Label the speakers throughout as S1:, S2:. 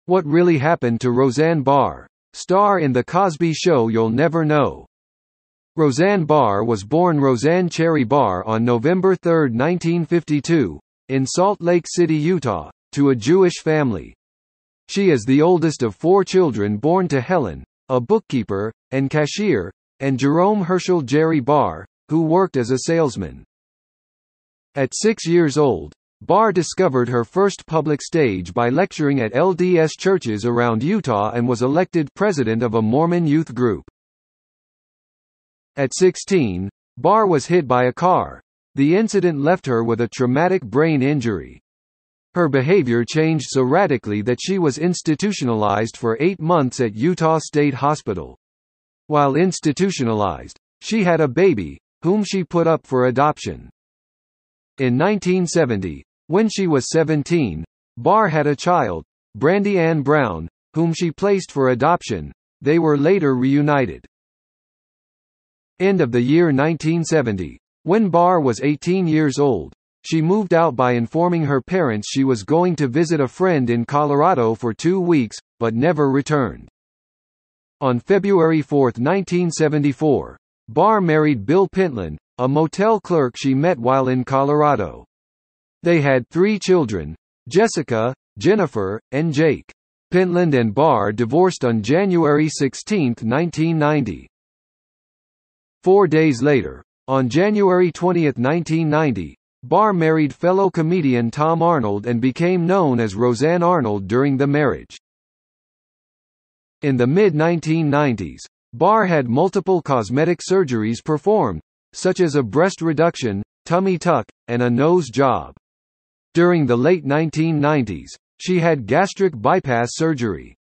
S1: What Really Happened to Roseanne Barr? Star in The Cosby Show. You'll never know. Roseanne Barr was born Roseanne Cherrie Barr on November 3, 1952, in Salt Lake City, Utah, to a Jewish family. She is the oldest of 4 children born to Helen, a bookkeeper and cashier, and Jerome Hershel Jerry Barr, who worked as a salesman. At 6 years old, Barr discovered her first public stage by lecturing at LDS churches around Utah and was elected president of a Mormon youth group. At 16, Barr was hit by a car. The incident left her with a traumatic brain injury. Her behavior changed so radically that she was institutionalized for 8 months at Utah State Hospital. While institutionalized, she had a baby, whom she put up for adoption. In 1970, when she was 17, Barr had a child, Brandy Ann Brown, whom she placed for adoption. They were later reunited. End of the year 1970. When Barr was 18 years old, she moved out by informing her parents she was going to visit a friend in Colorado for 2 weeks, but never returned. On February 4, 1974, Barr married Bill Pentland, a motel clerk she met while in Colorado. They had 3 children, Jessica, Jennifer, and Jake. Pentland and Barr divorced on January 16, 1990. 4 days later, on January 20, 1990, Barr married fellow comedian Tom Arnold and became known as Roseanne Arnold during the marriage. In the mid-1990s, Barr had multiple cosmetic surgeries performed, such as a breast reduction, tummy tuck, and a nose job. During the late 1990s, she had gastric bypass surgery.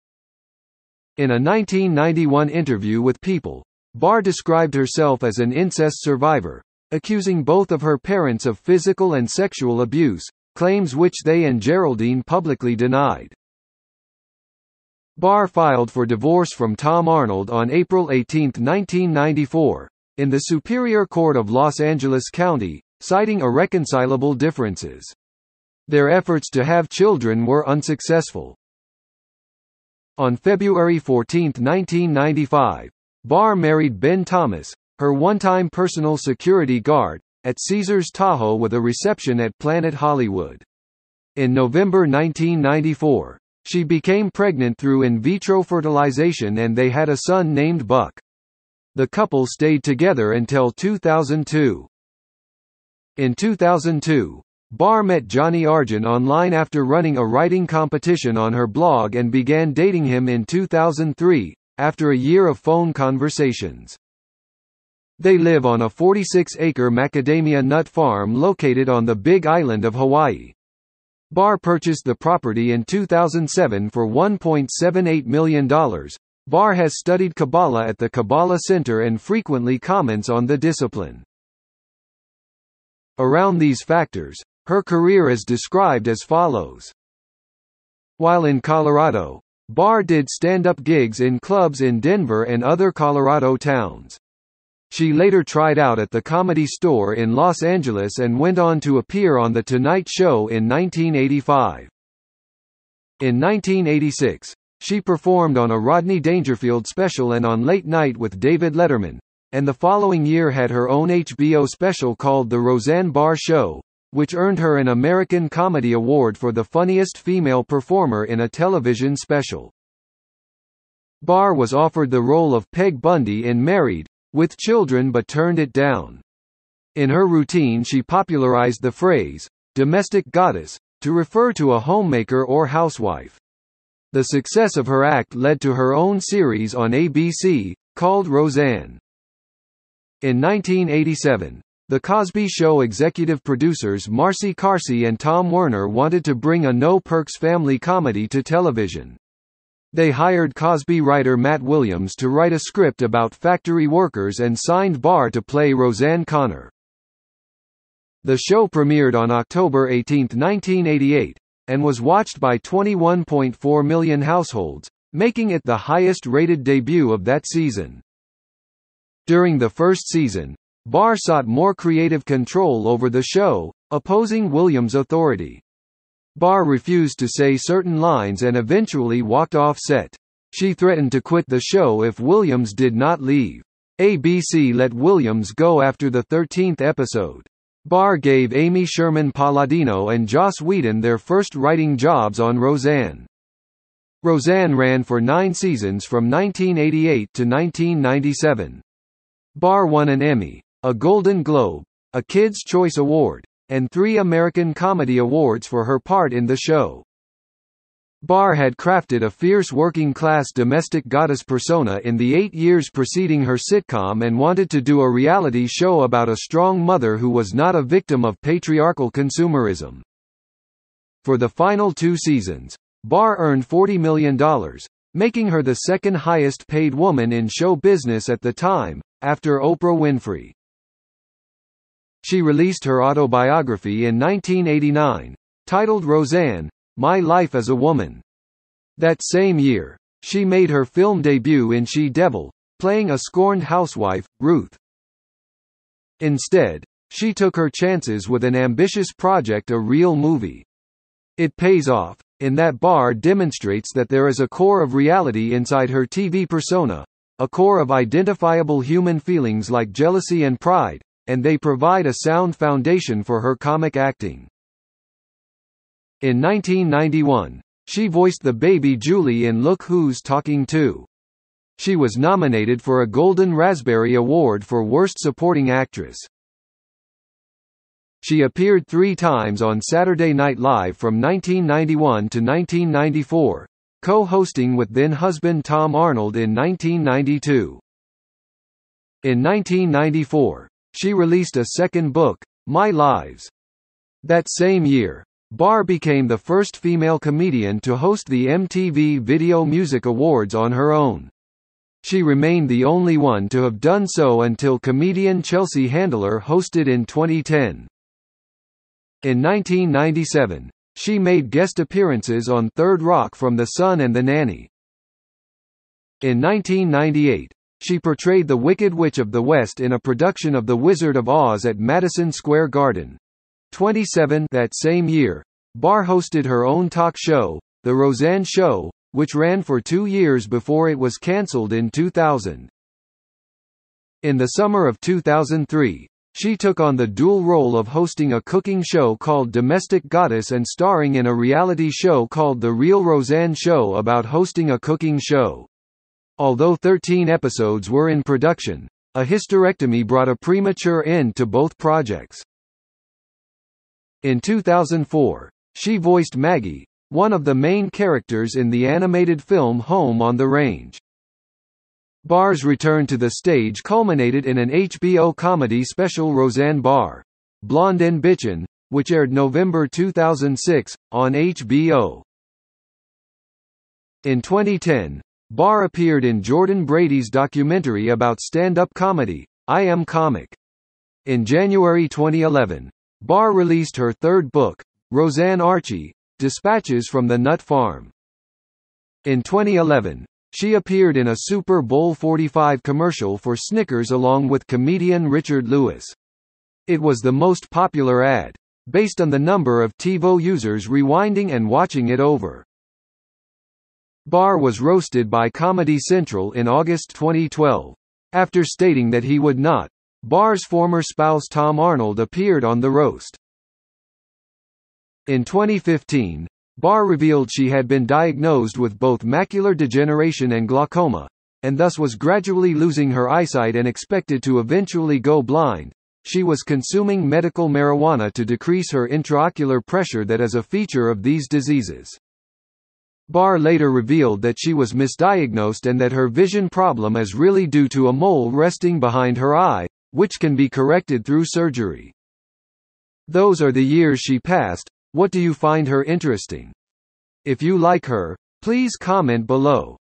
S1: In a 1991 interview with People, Barr described herself as an incest survivor, accusing both of her parents of physical and sexual abuse, claims which they and Geraldine publicly denied. Barr filed for divorce from Tom Arnold on April 18, 1994, in the Superior Court of Los Angeles County, citing irreconcilable differences. Their efforts to have children were unsuccessful. On February 14, 1995, Barr married Ben Thomas, her one-time personal security guard, at Caesars Tahoe with a reception at Planet Hollywood. In November 1994, she became pregnant through in vitro fertilization and they had a son named Buck. The couple stayed together until 2002. In 2002, Barr met Johnny Argent online after running a writing competition on her blog and began dating him in 2003, after a year of phone conversations. They live on a 46-acre macadamia nut farm located on the Big Island of Hawaii. Barr purchased the property in 2007 for $1.78 million. Barr has studied Kabbalah at the Kabbalah Center and frequently comments on the discipline. Around these factors, her career is described as follows. While in Colorado, Barr did stand-up gigs in clubs in Denver and other Colorado towns. She later tried out at the Comedy Store in Los Angeles and went on to appear on The Tonight Show in 1985. In 1986, she performed on a Rodney Dangerfield special and on Late Night with David Letterman, and the following year had her own HBO special called The Roseanne Barr Show, which earned her an American Comedy Award for the funniest female performer in a television special. Barr was offered the role of Peg Bundy in Married, with Children but turned it down. In her routine she popularized the phrase, domestic goddess, to refer to a homemaker or housewife. The success of her act led to her own series on ABC, called Roseanne. In 1987, The Cosby Show executive producers Marcy Carsey and Tom Werner wanted to bring a no-perks family comedy to television. They hired Cosby writer Matt Williams to write a script about factory workers and signed Barr to play Roseanne Connor. The show premiered on October 18, 1988, and was watched by 21.4 million households, making it the highest-rated debut of that season. During the first season, Barr sought more creative control over the show, opposing Williams' authority. Barr refused to say certain lines and eventually walked off set. She threatened to quit the show if Williams did not leave. ABC let Williams go after the 13th episode. Barr gave Amy Sherman Palladino and Joss Whedon their first writing jobs on Roseanne. Roseanne ran for 9 seasons from 1988 to 1997. Barr won an Emmy, a Golden Globe, a Kids' Choice Award, and 3 American Comedy Awards for her part in the show. Barr had crafted a fierce working-class domestic goddess persona in the 8 years preceding her sitcom and wanted to do a reality show about a strong mother who was not a victim of patriarchal consumerism. For the final 2 seasons, Barr earned $40 million, making her the second highest paid woman in show business at the time, after Oprah Winfrey. She released her autobiography in 1989, titled Roseanne, My Life as a Woman. That same year, she made her film debut in She-Devil, playing a scorned housewife, Ruth. Instead, she took her chances with an ambitious project, a real movie. It pays off, in that Barr demonstrates that there is a core of reality inside her TV persona, a core of identifiable human feelings like jealousy and pride, and they provide a sound foundation for her comic acting. In 1991, she voiced the baby Julie in Look Who's Talking To. She was nominated for a Golden Raspberry Award for Worst Supporting Actress. She appeared 3 times on Saturday Night Live from 1991 to 1994, co-hosting with then-husband Tom Arnold in 1992. In 1994, she released a second book, My Lives. That same year, Barr became the first female comedian to host the MTV Video Music Awards on her own. She remained the only one to have done so until comedian Chelsea Handler hosted in 2010. In 1997, she made guest appearances on Third Rock from the Sun and The Nanny. In 1998, she portrayed the Wicked Witch of the West in a production of The Wizard of Oz at Madison Square Garden. 27 That same year, Barr hosted her own talk show, The Roseanne Show, which ran for 2 years before it was cancelled in 2000. In the summer of 2003, she took on the dual role of hosting a cooking show called Domestic Goddess and starring in a reality show called The Real Roseanne Show about hosting a cooking show. Although 13 episodes were in production, a hysterectomy brought a premature end to both projects. In 2004, she voiced Maggie, one of the main characters in the animated film Home on the Range. Barr's return to the stage culminated in an HBO comedy special Roseanne Barr, Blonde and Bitchin', which aired November 2006, on HBO. In 2010, Barr appeared in Jordan Brady's documentary about stand-up comedy, I Am Comic. In January 2011, Barr released her third book, Roseanne Archie, Dispatches from the Nut Farm. In 2011, she appeared in a Super Bowl 45 commercial for Snickers along with comedian Richard Lewis. It was the most popular ad, based on the number of TiVo users rewinding and watching it over. Barr was roasted by Comedy Central in August 2012. After stating that he would not, Barr's former spouse Tom Arnold appeared on the roast. In 2015, Barr revealed she had been diagnosed with both macular degeneration and glaucoma, and thus was gradually losing her eyesight and expected to eventually go blind. She was consuming medical marijuana to decrease her intraocular pressure that is a feature of these diseases. Barr later revealed that she was misdiagnosed and that her vision problem is really due to a mole resting behind her eye, which can be corrected through surgery. Those are the years she passed. What do you find her interesting? If you like her, please comment below.